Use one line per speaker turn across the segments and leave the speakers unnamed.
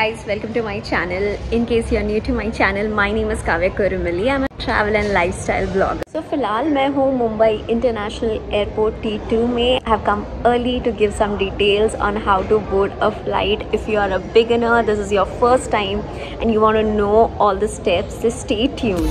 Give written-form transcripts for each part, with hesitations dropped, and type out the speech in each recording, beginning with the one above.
guys, welcome to my channel. In case you are new to my channel, my name is Kavya Kurumilli. I'm a travel and lifestyle blogger. So फिलहाल मैं हूँ Mumbai international airport T2 में. I have come early to give some details on how to board a flight. If you are a beginner, this is your first time and you want to know all the steps, just stay tuned.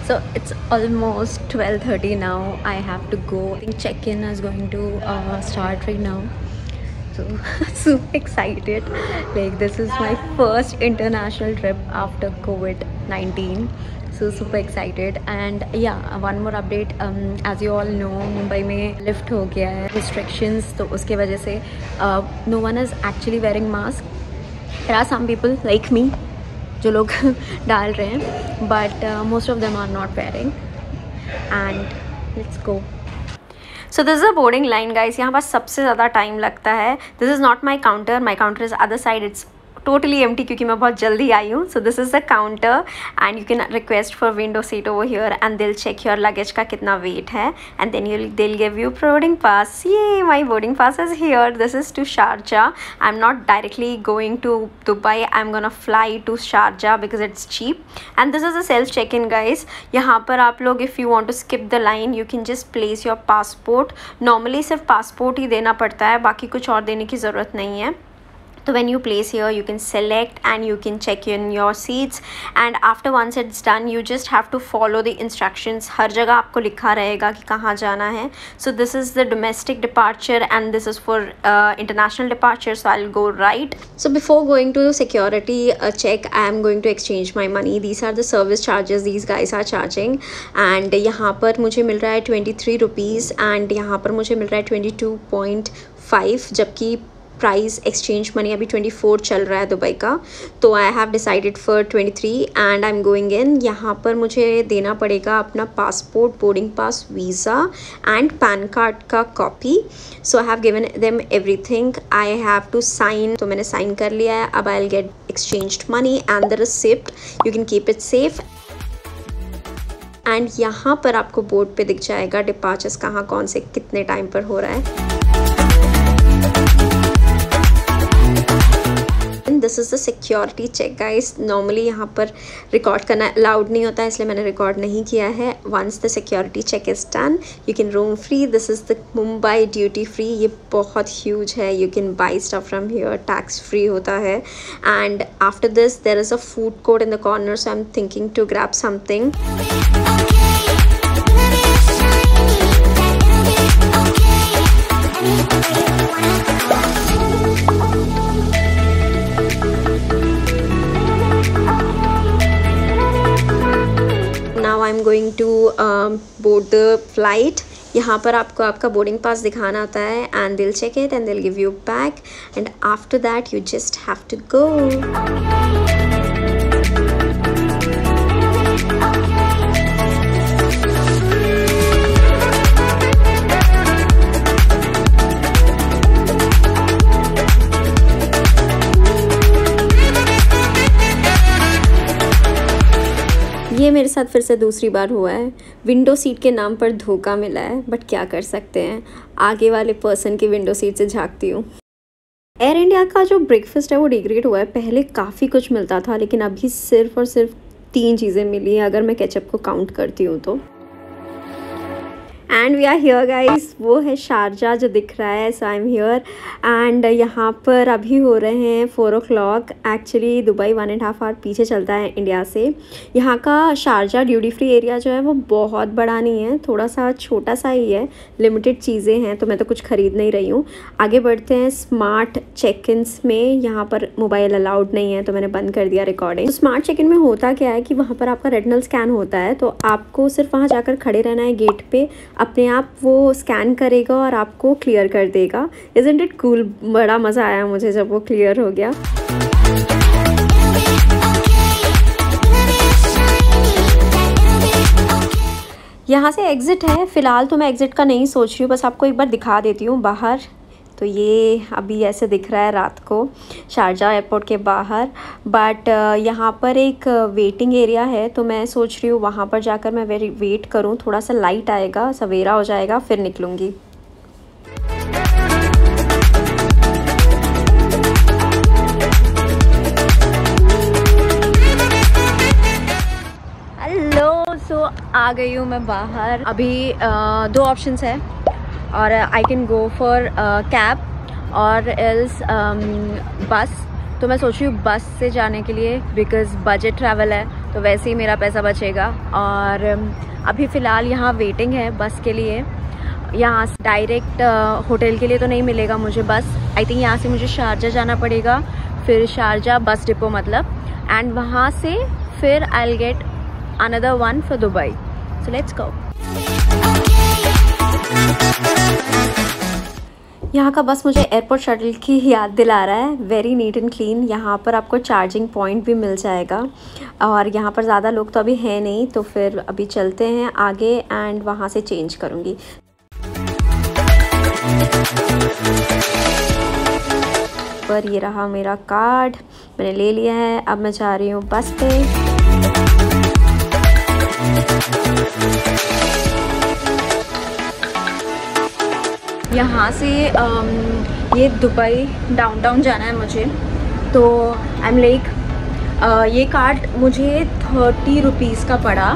So it's almost 12:30 now. I have to go. I think check-in is going to start right now. So super excited. Like this is my first international trip after COVID-19. So super excited. And yeah, one more update. As you all know, Mumbai में lift हो गया है restrictions. तो उसके वजह से no one is actually wearing mask. There are some people like me जो लोग डाल रहे हैं, but most of them are not wearing. And let's go. So this is a boarding line guys. यहाँ पर सबसे ज़्यादा टाइम लगता है. This is not my counter. My counter is other side. It's totally empty क्योंकि मैं बहुत जल्दी आई हूँ. So this is the counter and you can request for window seat over here and they'll check your luggage का कितना weight है and then they'll give you boarding pass. Yay, my boarding pass is here. This is to Sharjah. I'm not directly going to Dubai. I'm gonna fly to Sharjah because it's cheap. And this is a self check-in guys. यहाँ पर आप लोग if you want to skip the line you can just place your passport. Normally सिर्फ passport ही देना पड़ता है, बाकी कुछ और देने की ज़रूरत नहीं है. So when you place here you can select and you can check in your seats and after once it's done you just have to follow the instructions. हर जगह आपको लिखा रहेगा कि कहाँ जाना है. So this is the domestic departure and this is for international departure. So I'll go right. So before going to the security check I am going to exchange my money. These are the service charges these guys are charging and यहाँ पर मुझे मिल रहा है 23 rupees and यहाँ पर मुझे मिल रहा है 22.5 जबकि प्राइस एक्सचेंज मनी अभी 24 चल रहा है दुबई का. तो I have decided for 23 and I am going in. यहाँ पर मुझे देना पड़ेगा अपना passport, boarding pass, visa and PAN card का copy. So I have given them everything. I have to sign. तो मैंने साइन कर लिया है. अब I will get exchanged money and the receipt. You can keep it safe. And यहाँ पर आपको बोर्ड पे दिख जाएगा डिपार्चर्स कहाँ कौन से कितने टाइम पर हो रहा है. This is the security check guys. Normally यहाँ पर रिकॉर्ड करना अलाउड नहीं होता है इसलिए मैंने रिकॉर्ड नहीं किया है. Once the security check is done you can roam free. This is the Mumbai duty free. ये बहुत ह्यूज है. You can buy stuff from here. Tax free होता है. And after this there is a food court in the corner. So I am thinking to grab something. I'm going to board the flight. यहाँ पर आपको आपका boarding pass दिखाना होता है and they'll check it and they'll give you back and after that you just have to go. ये मेरे साथ फिर से दूसरी बार हुआ है. विंडो सीट के नाम पर धोखा मिला है बट क्या कर सकते हैं. आगे वाले पर्सन की विंडो सीट से झांकती हूँ. एयर इंडिया का जो ब्रेकफास्ट है वो डिग्रेड हुआ है. पहले काफ़ी कुछ मिलता था लेकिन अभी सिर्फ और सिर्फ 3 चीज़ें मिली हैं अगर मैं केचप को काउंट करती हूँ तो. And we are here guys. वो है शारजा जो दिख रहा है. So I am here and यहाँ पर अभी हो रहे हैं 4 o'clock. एक्चुअली दुबई 1.5 hour पीछे चलता है इंडिया से. यहाँ का शारजा ड्यूटी फ्री एरिया जो है वो बहुत बड़ा नहीं है, थोड़ा सा छोटा सा ही है. लिमिटेड चीज़ें हैं तो मैं तो कुछ ख़रीद नहीं रही हूँ. आगे बढ़ते हैं. स्मार्ट चेक इन्स में यहाँ पर मोबाइल अलाउड नहीं है तो मैंने बंद कर दिया रिकॉर्डिंग. तो स्मार्ट चेक इन में होता क्या है कि वहाँ पर आपका रेटिनल स्कैन होता है तो आपको सिर्फ वहाँ जाकर खड़े रहना है गेट पे. अपने आप वो स्कैन करेगा और आपको क्लियर कर देगा. Isn't it cool. बड़ा मज़ा आया मुझे जब वो क्लियर हो गया. यहाँ से एग्ज़िट है. फ़िलहाल तो मैं एग्ज़िट का नहीं सोच रही हूँ, बस आपको एक बार दिखा देती हूँ बाहर. तो ये अभी ऐसे दिख रहा है रात को शारजा एयरपोर्ट के बाहर। बट यहाँ पर एक वेटिंग एरिया है, तो मैं सोच रही हूँ वहाँ पर जाकर मैं वेट करूँ, थोड़ा सा लाइट आएगा, सवेरा हो जाएगा, फिर निकलूँगी। सो आ गई हूँ मैं बाहर। अभी 2 ऑप्शंस है, और I can go for cab और एल्स बस। तो मैं सोच रही हूँ बस से जाने के लिए, बिकॉज़ बजट ट्रैवल है तो वैसे ही मेरा पैसा बचेगा। और अभी फ़िलहाल यहाँ वेटिंग है बस के लिए। यहाँ से डायरेक्ट होटल के लिए तो नहीं मिलेगा मुझे बस। आई थिंक यहाँ से मुझे शारजा जाना पड़ेगा, फिर शारजा बस डिपो मतलब, एंड वहाँ से फिर आई will gate another one for Dubai. So let's go. यहाँ का बस मुझे एयरपोर्ट शटल की याद दिला रहा है। Very neat and clean. यहाँ पर आपको चार्जिंग पॉइंट भी मिल जाएगा, और यहाँ पर ज़्यादा लोग तो अभी हैं नहीं, तो फिर अभी चलते हैं आगे एंड वहाँ से चेंज करूँगी। पर ये रहा मेरा कार्ड, मैंने ले लिया है। अब मैं जा रही हूँ बस पे। यहाँ से ये दुबई डाउनटाउन जाना है मुझे, तो आई एम लाइक ये कार्ड मुझे 30 रुपीज़ का पड़ा,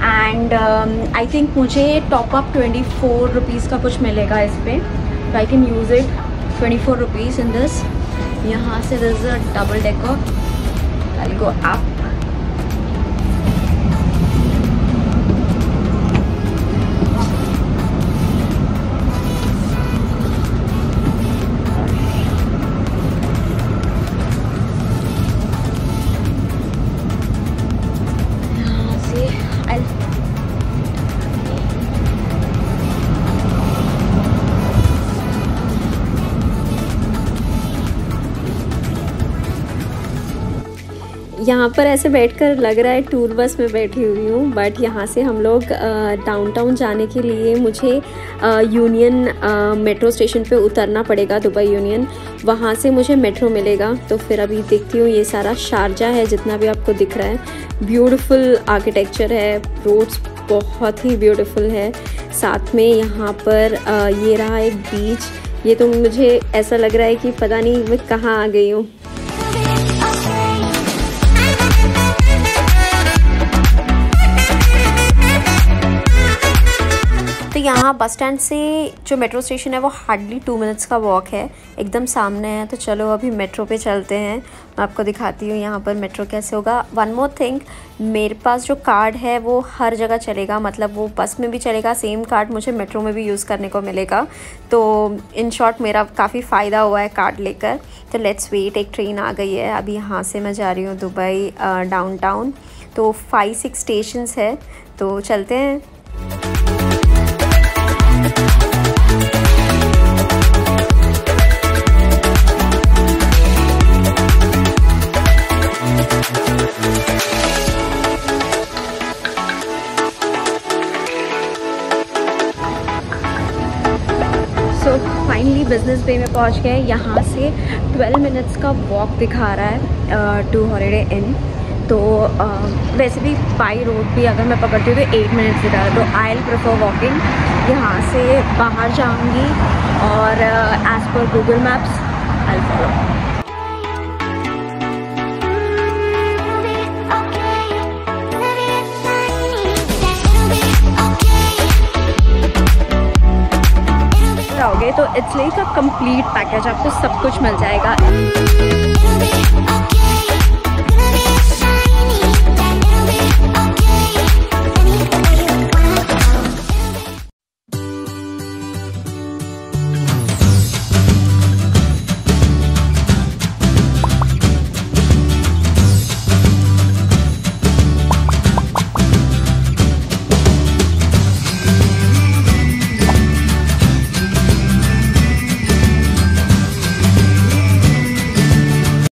एंड आई थिंक मुझे टॉपअप 24 रुपीज़ का कुछ मिलेगा इस पर, तो I can use it 24 rupees in this. यहाँ से this is a double decker, I will go up. यहाँ पर ऐसे बैठकर लग रहा है टूर बस में बैठी हुई हूँ, बट यहाँ से हम लोग डाउनटाउन जाने के लिए मुझे यूनियन मेट्रो स्टेशन पे उतरना पड़ेगा, दुबई यूनियन। वहाँ से मुझे मेट्रो मिलेगा। तो फिर अभी देखती हूँ। ये सारा शारजा है जितना भी आपको दिख रहा है। ब्यूटीफुल आर्किटेक्चर है, रोड्स बहुत ही ब्यूटीफुल है। साथ में यहाँ पर ये रहा एक बीच। ये तो मुझे ऐसा लग रहा है कि पता नहीं मैं कहाँ आ गई हूँ। तो यहाँ बस स्टैंड से जो मेट्रो स्टेशन है वो हार्डली 2 मिनट्स का वॉक है, एकदम सामने है। तो चलो अभी मेट्रो पे चलते हैं, मैं आपको दिखाती हूँ यहाँ पर मेट्रो कैसे होगा। वन मोर थिंग, मेरे पास जो कार्ड है वो हर जगह चलेगा, मतलब वो बस में भी चलेगा, सेम कार्ड मुझे मेट्रो में भी यूज़ करने को मिलेगा। तो इन शॉर्ट मेरा काफ़ी फ़ायदा हुआ है कार्ड लेकर। तो लेट्स वेट, एक ट्रेन आ गई है। अभी यहाँ से मैं जा रही हूँ दुबई डाउनटाउन। तो 5-6 स्टेशंस है, तो चलते हैं। सो फाइनली बिजनेस बे में पहुंच गए। यहाँ से 12 मिनट्स का वॉक दिखा रहा है टू हॉलीडे इन। तो वैसे भी बाई रोड भी अगर मैं पकड़ती हूँ तो 8 मिनट्स दिखा रहा है, तो आई विल प्रेफर वॉकिंग। यहाँ से बाहर जाऊँगी और एज़ पर Google Maps I will follow. तो it's like a complete package, आपको सब कुछ मिल जाएगा।